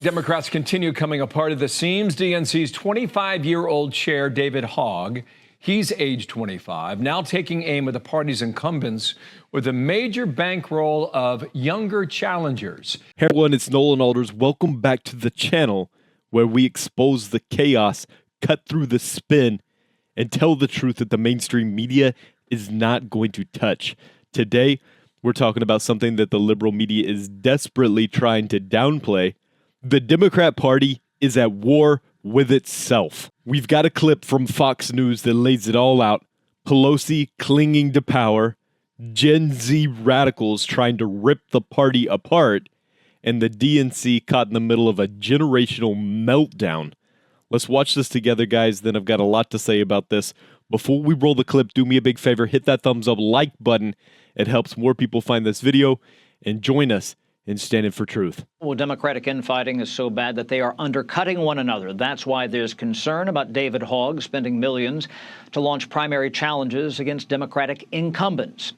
Democrats continue coming apart at the seams. DNC's 25-year-old chair, David Hogg, he's age 25, now taking aim at the party's incumbents with a major bankroll of younger challengers. Hey everyone, it's Nolan Alders. Welcome back to the channel where we expose the chaos, cut through the spin, and tell the truth that the mainstream media is not going to touch. Today, we're talking about something that the liberal media is desperately trying to downplay. The Democrat Party is at war with itself. We've got a clip from Fox News that lays it all out. Pelosi clinging to power, Gen Z radicals trying to rip the party apart, and the DNC caught in the middle of a generational meltdown. Let's watch this together, guys. Then I've got a lot to say about this. Before we roll the clip, do me a big favor, hit that thumbs up like button. It helps more people find this video, and join us in standing for truth. Well, Democratic infighting is so bad that they are undercutting one another. That's why there's concern about David Hogg spending millions to launch primary challenges against Democratic incumbents.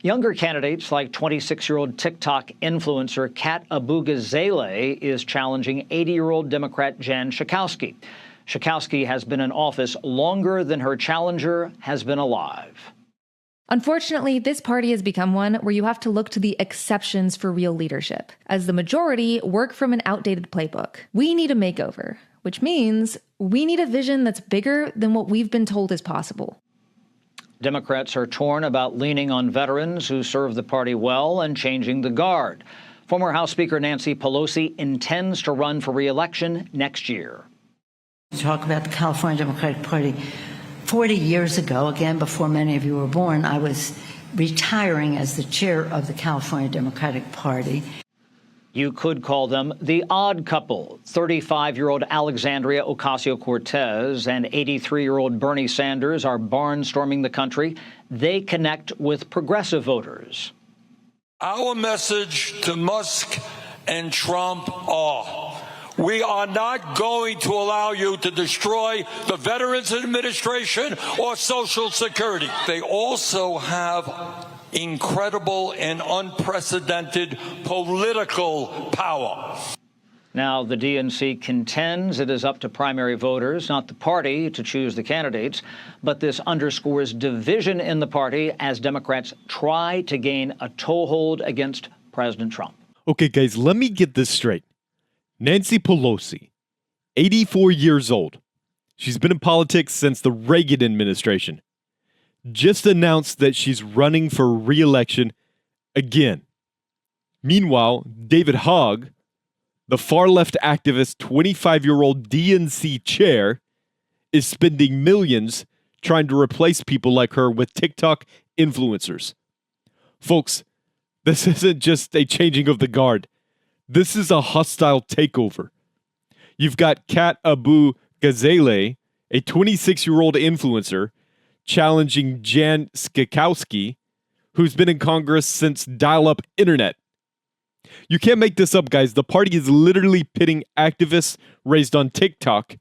Younger candidates like 26-year-old TikTok influencer Kat Abou-Gazaleh is challenging 80-year-old Democrat Jan Schakowsky. Schakowsky has been in office longer than her challenger has been alive. Unfortunately, this party has become one where you have to look to the exceptions for real leadership, as the majority work from an outdated playbook. We need a makeover, which means we need a vision that's bigger than what we've been told is possible. Democrats are torn about leaning on veterans who serve the party well and changing the guard. Former House Speaker Nancy Pelosi intends to run for re-election next year. Talk about the California Democratic Party. 40 years ago, again before many of you were born, I was retiring as the chair of the California Democratic Party. You could call them the odd couple. 35-year-old Alexandria Ocasio-Cortez and 83-year-old Bernie Sanders are barnstorming the country. They connect with progressive voters. Our message to Musk and Trump are: we are not going to allow you to destroy the Veterans Administration or Social Security. They also have incredible and unprecedented political power. Now, the DNC contends it is up to primary voters, not the party, to choose the candidates. But this underscores division in the party as Democrats try to gain a toehold against President Trump. Okay, guys, let me get this straight. Nancy Pelosi, 84 years old. She's been in politics since the Reagan administration. Just announced that she's running for re-election again. Meanwhile, David Hogg, the far-left activist 25-year-old DNC chair, is spending millions trying to replace people like her with TikTok influencers. Folks, this isn't just a changing of the guard. This is a hostile takeover. You've got Kat Abou-Gazaleh, a 26-year-old influencer, challenging Jan Schakowsky, who's been in Congress since dial-up internet. You can't make this up, guys. The party is literally pitting activists raised on TikTok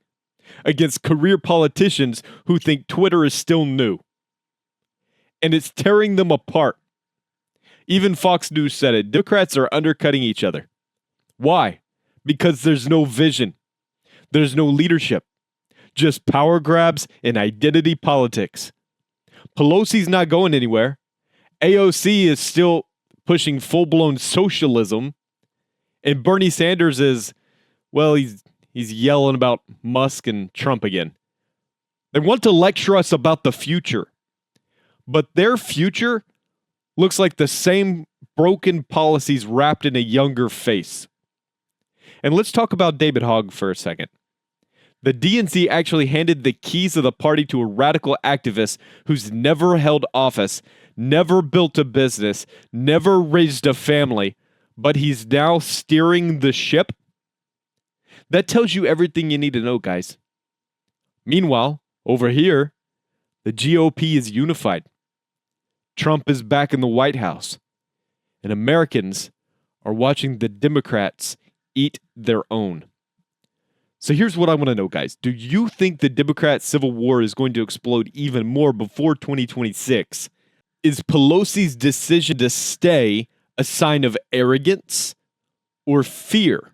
against career politicians who think Twitter is still new. And it's tearing them apart. Even Fox News said it. Democrats are undercutting each other. Why? Because there's no vision. There's no leadership. Just power grabs and identity politics. Pelosi's not going anywhere. AOC is still pushing full-blown socialism. And Bernie Sanders is, well, he's yelling about Musk and Trump again. They want to lecture us about the future. But their future looks like the same broken policies wrapped in a younger face. And let's talk about David Hogg for a second. The DNC actually handed the keys of the party to a radical activist who's never held office, never built a business, never raised a family, but he's now steering the ship. That tells you everything you need to know, guys. Meanwhile, over here, the GOP is unified. Trump is back in the White House, and Americans are watching the Democrats eat their own. So here's what I want to know, guys. Do you think the Democrat civil war is going to explode even more before 2026? Is Pelosi's decision to stay a sign of arrogance or fear?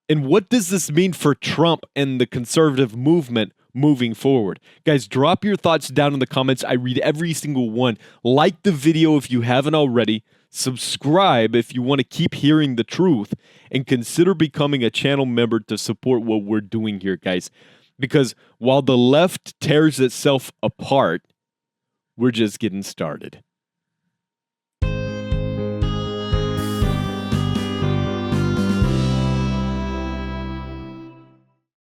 And what does this mean for Trump and the conservative movement moving forward? Guys, drop your thoughts down in the comments. I read every single one. Like the video if you haven't already. Subscribe if you want to keep hearing the truth. And consider becoming a channel member to support what we're doing here, guys. Because while the left tears itself apart, we're just getting started.